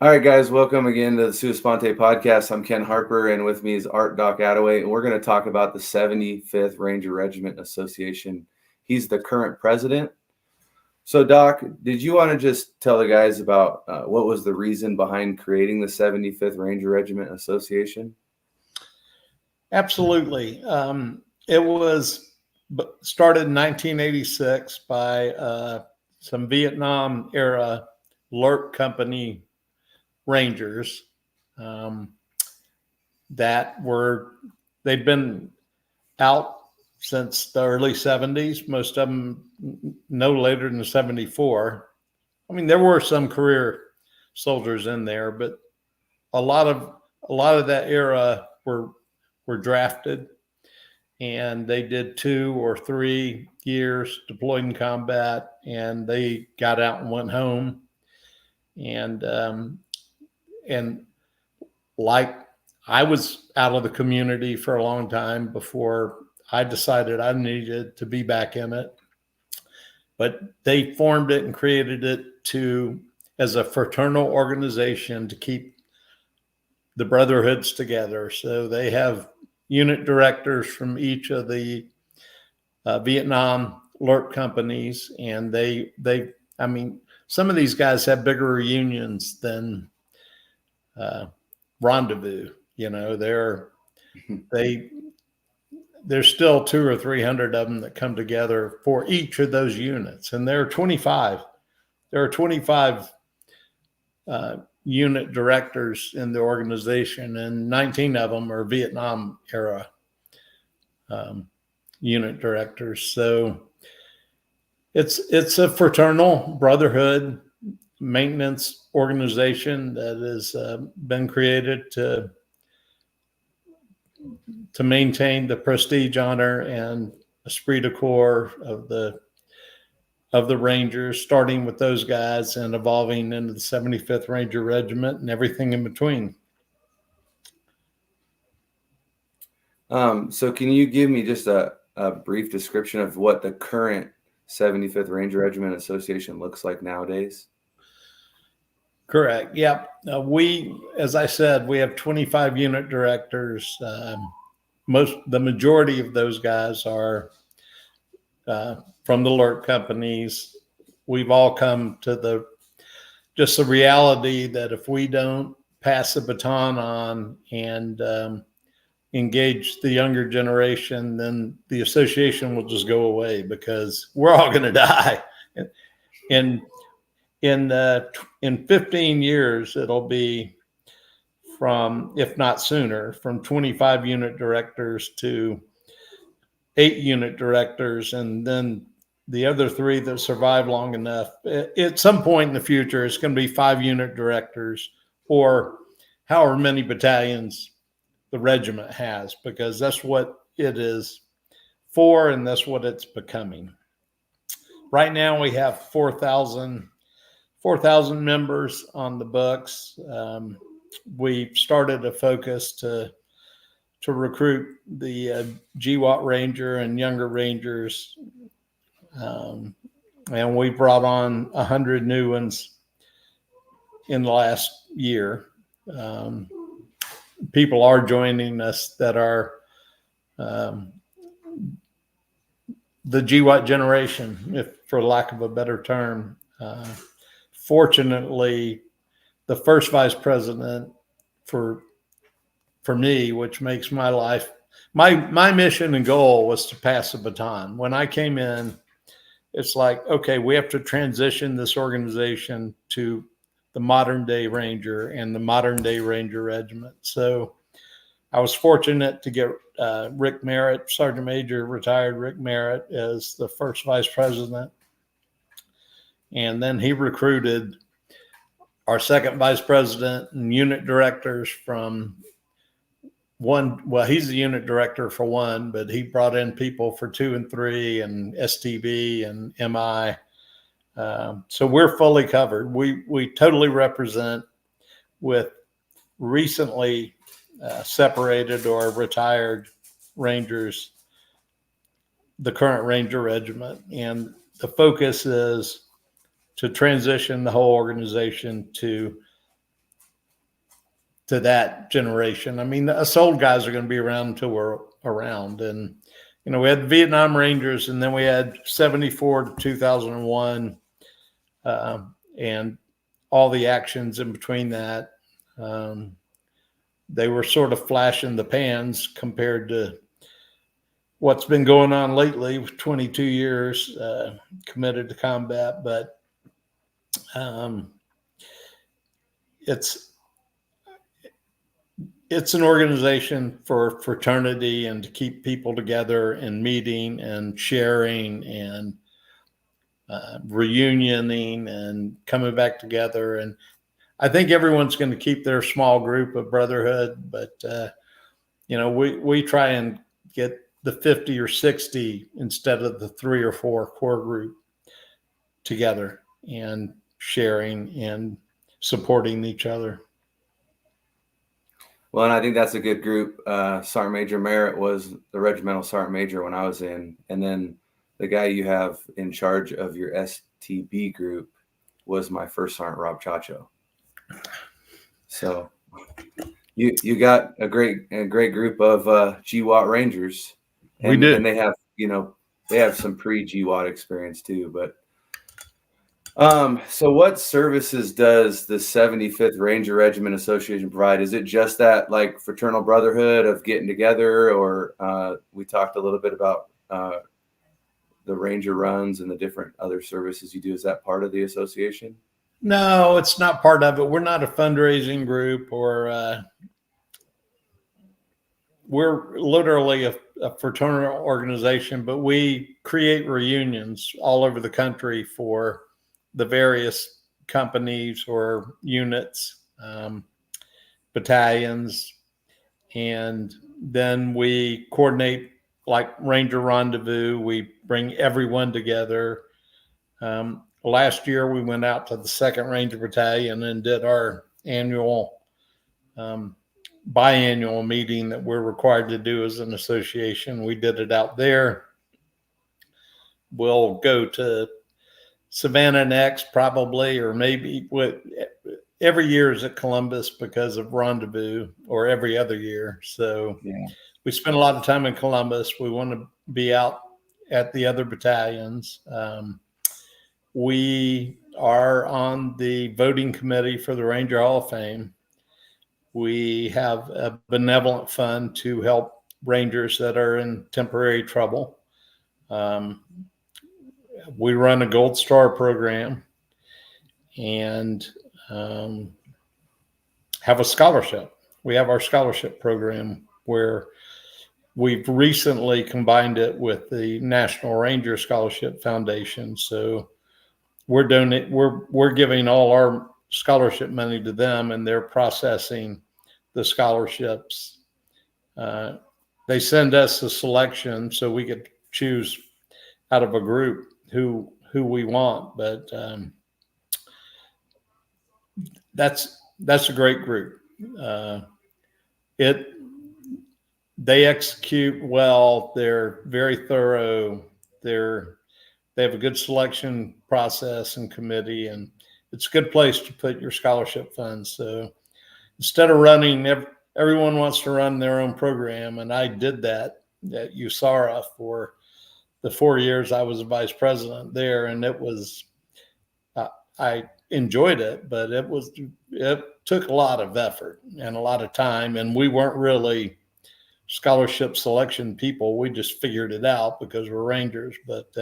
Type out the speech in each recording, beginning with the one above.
All right, guys, welcome again to the Sua Sponte podcast. I'm Ken Harper, and with me is Art Doc Attaway, and we're going to talk about the 75th Ranger Regiment Association. He's the current president. So, Doc, did you want to just tell the guys about what was the reason behind creating the 75th Ranger Regiment Association? Absolutely. It was started in 1986 by some Vietnam era LRP company Rangers they'd been out since the early 70s, most of them no later than 74. I mean, there were some career soldiers in there, but a lot of that era were drafted, and they did 2 or 3 years deployed in combat, and they got out and went home. And like, I was out of the community for a long time before I decided I needed to be back in it. But they formed it and created it as a fraternal organization to keep the brotherhoods together. So they have unit directors from each of the Vietnam LRP companies, and I mean, some of these guys have bigger reunions than Rendezvous. You know, there's still 200 or 300 of them that come together for each of those units, and there are 25. There are 25 unit directors in the organization, and 19 of them are Vietnam era unit directors. So it's a fraternal brotherhood maintenance organization that has been created to maintain the prestige, honor, and esprit de corps of the Rangers, starting with those guys and evolving into the 75th Ranger Regiment and everything in between. So can you give me just a brief description of what the current 75th Ranger Regiment Association looks like nowadays? Correct. Yep. As I said, we have 25 unit directors. The majority of those guys are from the LRP companies. We've all come to the reality that if we don't pass the baton on and engage the younger generation, then the association will just go away, because we're all going to die. In 15 years, it'll be from, if not sooner, from 25 unit directors to 8 unit directors, and then the other 3 that survive long enough. At some point in the future, it's going to be 5 unit directors, or however many battalions the regiment has, because that's what it is for, and that's what it's becoming. Right now, we have 4,000 members on the books. We started a focus to recruit the GWAT Ranger and younger Rangers, and we brought on 100 new ones in the last year. People are joining us that are the GWAT generation, if for lack of a better term. Fortunately, the first vice president for me, which makes my life, my mission and goal was to pass the baton. When I came in, it's like, okay, we have to transition this organization to the modern day Ranger and the modern day Ranger Regiment. So I was fortunate to get Rick Merritt, Sergeant Major, retired Rick Merritt, as the first vice president. And then he recruited our second vice president and unit directors from one. Well, he's the unit director for 1, but he brought in people for 2 and 3 and STV and MI. So we're fully covered. We totally represent, with recently separated or retired Rangers, the current Ranger Regiment. And the focus is to transition the whole organization to to that generation. I mean, us old guys are going to be around until we're around. And, we had the Vietnam Rangers, and then we had 74 to 2001, and all the actions in between that. They were sort of flash in the pans compared to what's been going on lately with 22 years committed to combat. But it's an organization for fraternity and to keep people together and meeting and sharing and reunioning and coming back together. And I think everyone's going to keep their small group of brotherhood, but we try and get the 50 or 60 instead of the 3 or 4 core group together and sharing and supporting each other. Well, and I think that's a good group. Sergeant Major Merritt was the regimental sergeant major when I was in, and then the guy you have in charge of your STB group was my first sergeant, Rob Chacho. So you got a great group of GWAT Rangers, and, we did. And they have they have some pre-GWAT experience too. But so what services does the 75th Ranger Regiment Association provide? Is it just that like fraternal brotherhood of getting together, or we talked a little bit about the Ranger runs and the different other services you do? Is that part of the association? No, it's not part of it. We're not a fundraising group, or we're literally a fraternal organization, but we create reunions all over the country for the various companies or units, battalions, and then we coordinate like Ranger Rendezvous. We bring everyone together. Last year, we went out to the 2nd Ranger Battalion and did our annual, biannual meeting that we're required to do as an association. We did it out there. We'll go to Savannah next, probably, or maybe every year is at Columbus because of Rendezvous, or every other year. So we spend a lot of time in Columbus. We want to be out at the other battalions. We are on the voting committee for the Ranger Hall of Fame. We have a benevolent fund to help Rangers that are in temporary trouble. We run a Gold Star program and have a scholarship. We have our scholarship program where we've recently combined it with the National Ranger Scholarship Foundation. So we're giving all our scholarship money to them, and they're processing the scholarships. They send us a selection so we could choose out of a group who we want, but that's a great group. They execute well. They're very thorough. They have a good selection process and committee, and it's a good place to put your scholarship funds. So instead of running, everyone wants to run their own program, and I did that at USARA for the 4 years I was a vice president there, and it was I enjoyed it, but it took a lot of effort and a lot of time, and we weren't really scholarship selection people. We just figured it out because we're Rangers. But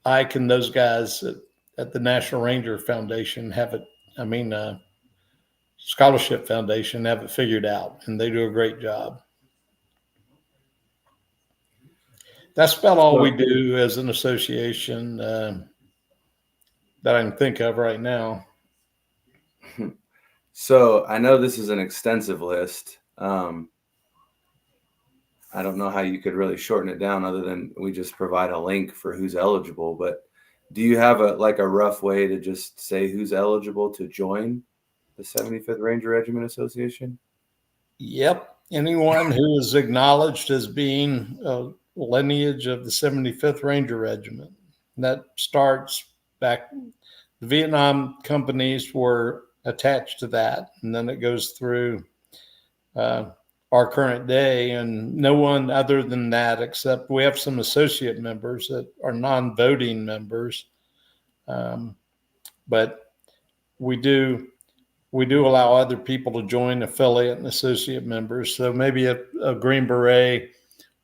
Ike and those guys at the National Ranger Foundation Scholarship Foundation have it figured out, and they do a great job. That's about all we do as an association that I can think of right now. So I know this is an extensive list. I don't know how you could really shorten it down other than we just provide a link for who's eligible. But do you have a rough way to just say who's eligible to join the 75th Ranger Regiment Association? Yep. Anyone who is acknowledged as being a lineage of the 75th Ranger Regiment. And that starts back. The Vietnam companies were attached to that, and then it goes through our current day, and no one other than that, except we have some associate members that are non-voting members, but we do allow other people to join, affiliate and associate members. So maybe a Green Beret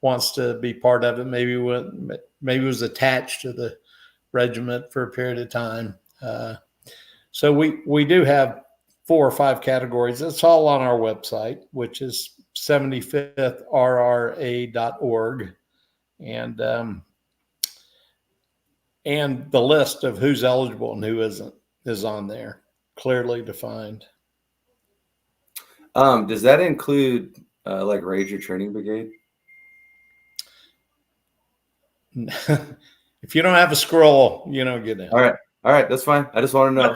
wants to be part of it. Maybe was attached to the regiment for a period of time. So we do have 4 or 5 categories. It's all on our website, which is 75thrra.org, and the list of who's eligible and who isn't is on there, clearly defined. Does that include like Ranger Training Brigade? If you don't have a scroll, you don't get in. All right, that's fine. I just want to know.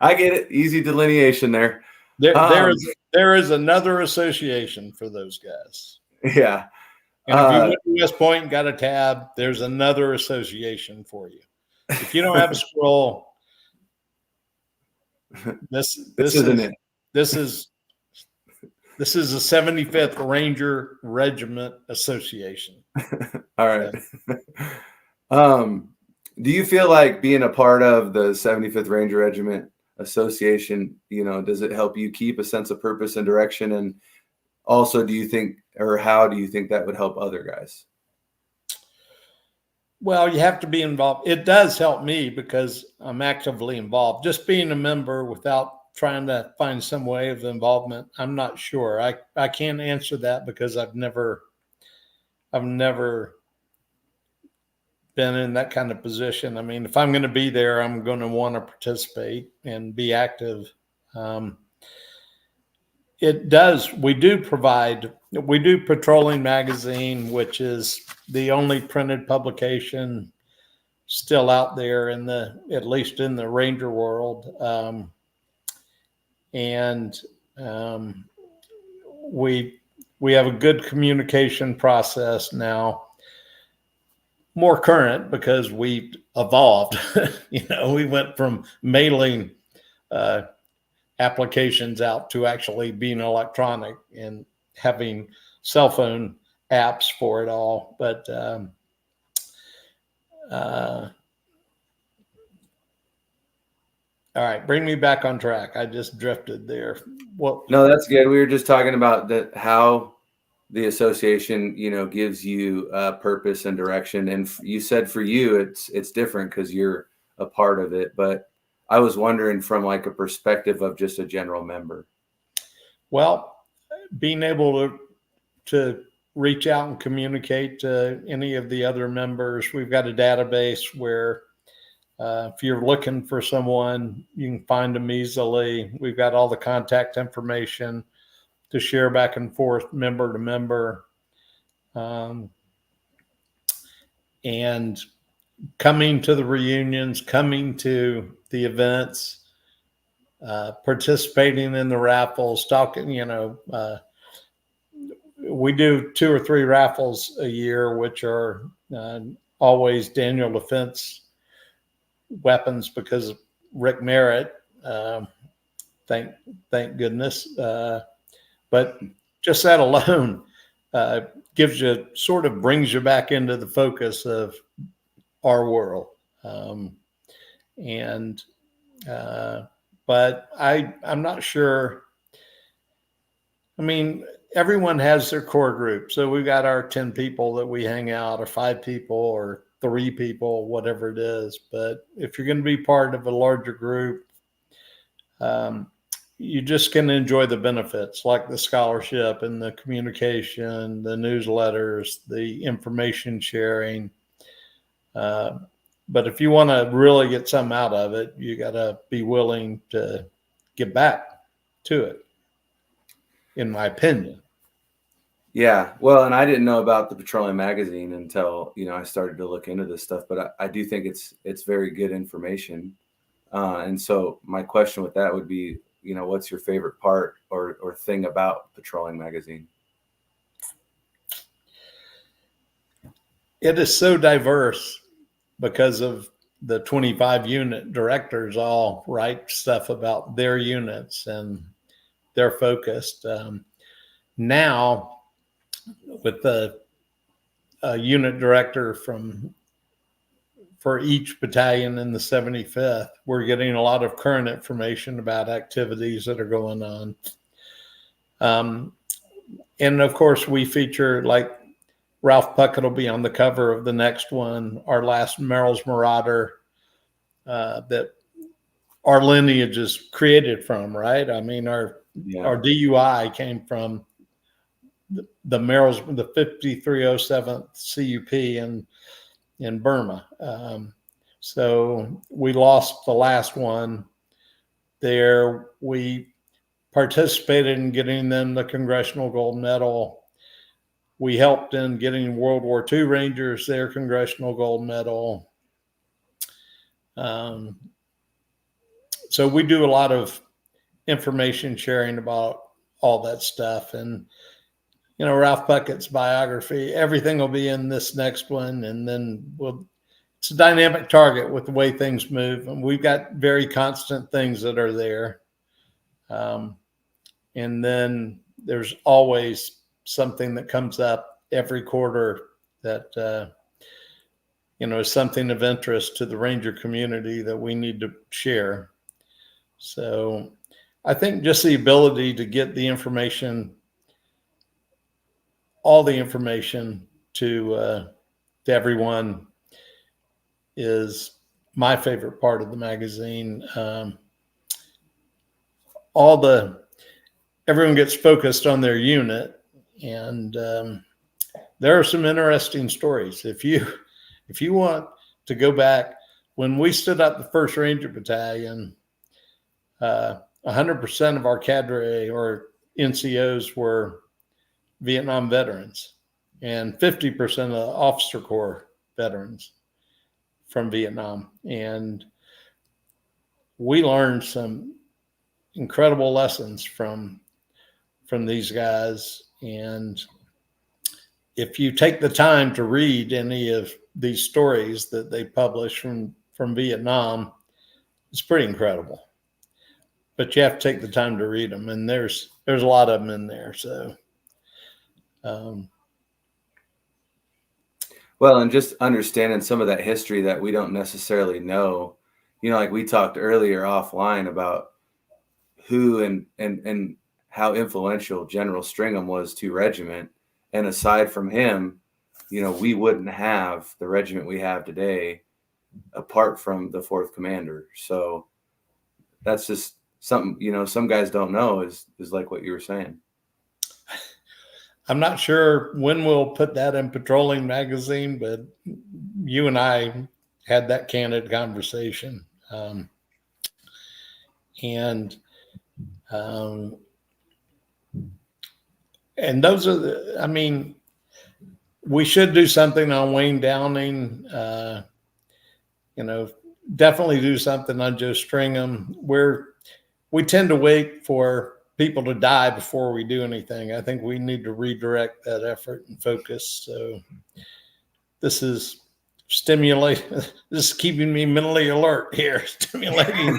I get it. Easy delineation there. There is another association for those guys. Yeah. And if you went to West Point and got a tab, there's another association for you. If you don't have a scroll, this isn't it. This is the 75th Ranger Regiment Association. All right. Do you feel like being a part of the 75th Ranger Regiment Association, does it help you keep a sense of purpose and direction? And also, do you think, or how do you think that would help other guys? Well, you have to be involved. It does help me because I'm actively involved. Just being a member without trying to find some way of involvement, I'm not sure. I can't answer that because I've never been in that kind of position. I mean, if I'm going to be there, I'm going to want to participate and be active. It does. We do Patrolling Magazine, which is the only printed publication still out there at least in the Ranger world. We have a good communication process now, more current because we evolved. We went from mailing applications out to actually being electronic and having cell phone apps for it all. But all right, bring me back on track. I just drifted there. Well, no, that's good. We were just talking about how the association, gives you purpose and direction. And you said for you, it's different because you're a part of it. But I was wondering from like a perspective of just a general member. Well, being able to reach out and communicate to any of the other members, we've got a database where if you're looking for someone, you can find them easily. We've got all the contact information to share back and forth, member to member. And coming to the reunions, coming to the events, participating in the raffles, talking, we do 2 or 3 raffles a year, which are always Daniel Defense weapons because of Rick Merritt. Thank goodness. But just that alone brings you back into the focus of our world. But I'm not sure. I mean, everyone has their core group. So we've got our 10 people that we hang out, or 5 people, or 3 people, whatever it is. But if you're going to be part of a larger group, you just can enjoy the benefits like the scholarship and the communication, the newsletters, the information sharing. But if you want to really get something out of it, you got to be willing to get back to it, in my opinion. Yeah. Well, and I didn't know about the Patrolling Magazine until, I started to look into this stuff, but I do think it's very good information. And so my question with that would be, what's your favorite part or thing about Patrolling Magazine? It is so diverse because of the 25 unit directors all write stuff about their units, and they're focused. Now, with the unit director for each battalion in the 75th, we're getting a lot of current information about activities that are going on. And of course, we feature, like, Ralph Puckett will be on the cover of the next one, our last Merrill's Marauder, that our lineage is created from, right? I mean, our DUI came from the Merrill's, the 5307th CUP in Burma. So we lost the last one there. We participated in getting them the Congressional Gold Medal. We helped in getting World War II Rangers their Congressional Gold Medal. So we do a lot of information sharing about all that stuff. And, you know, Ralph Puckett's biography, everything will be in this next one. And then it's a dynamic target with the way things move. And we've got very constant things that are there. And then there's always something that comes up every quarter that, you know, is something of interest to the Ranger community that we need to share. So I think just the ability to get the information, all the information to everyone, is my favorite part of the magazine. Everyone gets focused on their unit, and there are some interesting stories. If you want to go back, when we stood up the 1st Ranger Battalion, 100% of our cadre or NCOs were Vietnam veterans, and 50% of the officer corps veterans from Vietnam. And we learned some incredible lessons from these guys. And if you take the time to read any of these stories that they publish from Vietnam, it's pretty incredible. But you have to take the time to read them, and there's a lot of them in there. So, well, and just understanding some of that history that we don't necessarily know, you know, like we talked earlier offline about who and how influential General Stringham was to regiment. And aside from him, you know, we wouldn't have the regiment we have today apart from the 4th commander. So that's just something, you know, some guys don't know, is like what you were saying. I'm not sure when we'll put that in Patrolling Magazine, but you and I had that candid conversation. And those are I mean, we should do something on Wayne Downing, you know, definitely do something on Joe Stringham. We tend to wait for people to die before we do anything. I think we need to redirect that effort and focus. So this is this is keeping me mentally alert here, stimulating.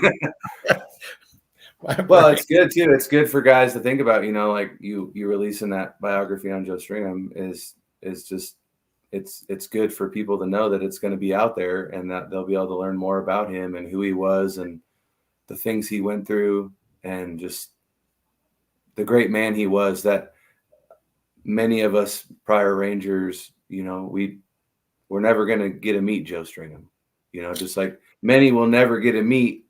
Well, it's good too. It's good for guys to think about, you know, like you releasing that biography on Joe Stringham is just, it's good for people to know that it's going to be out there, and that they'll be able to learn more about him and who he was and the things he went through, and just the great man he was that many of us prior Rangers, you know, we're never going to get to meet Joe Stringham, you know, just like many will never get to meet,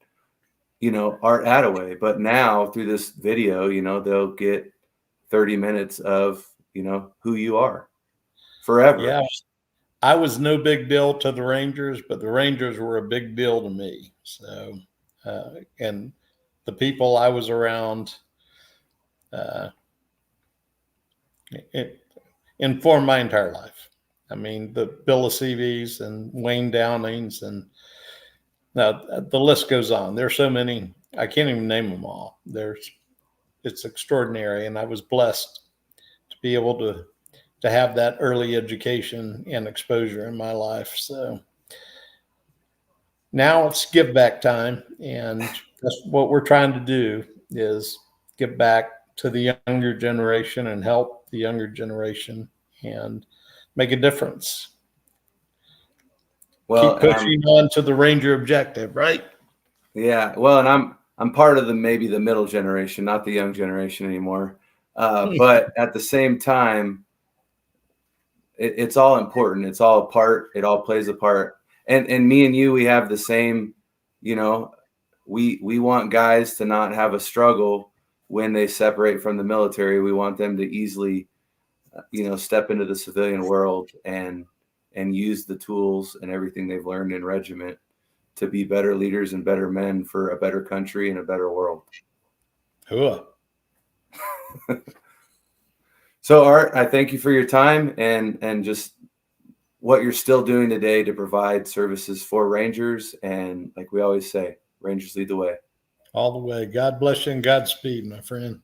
you know, Art Attaway. But now through this video, you know, they'll get 30 minutes of, you know, who you are forever. Yeah. I was no big deal to the Rangers, but the Rangers were a big deal to me. So, and the people I was around, it informed my entire life. I mean, the Bill Aceves and Wayne Downings, and now the list goes on. There's so many, I can't even name them all. It's extraordinary. And I was blessed to be able to have that early education and exposure in my life. So now it's give back time, and that's what we're trying to do, is give back to the younger generation and help the younger generation and make a difference. Well, Keep pushing on to the Ranger objective, right? Yeah. Well, and I'm part of maybe the middle generation, not the young generation anymore. But at the same time, it's all important. It's all a part. It all plays a part. And me and you, we have the same, we want guys to not have a struggle when they separate from the military. We want them to easily, step into the civilian world and use the tools and everything they've learned in regiment to be better leaders and better men for a better country and a better world. Cool. So, Art, I thank you for your time and just what you're still doing today to provide services for Rangers. And like we always say, Rangers lead the way. All the way. God bless you and Godspeed, my friend.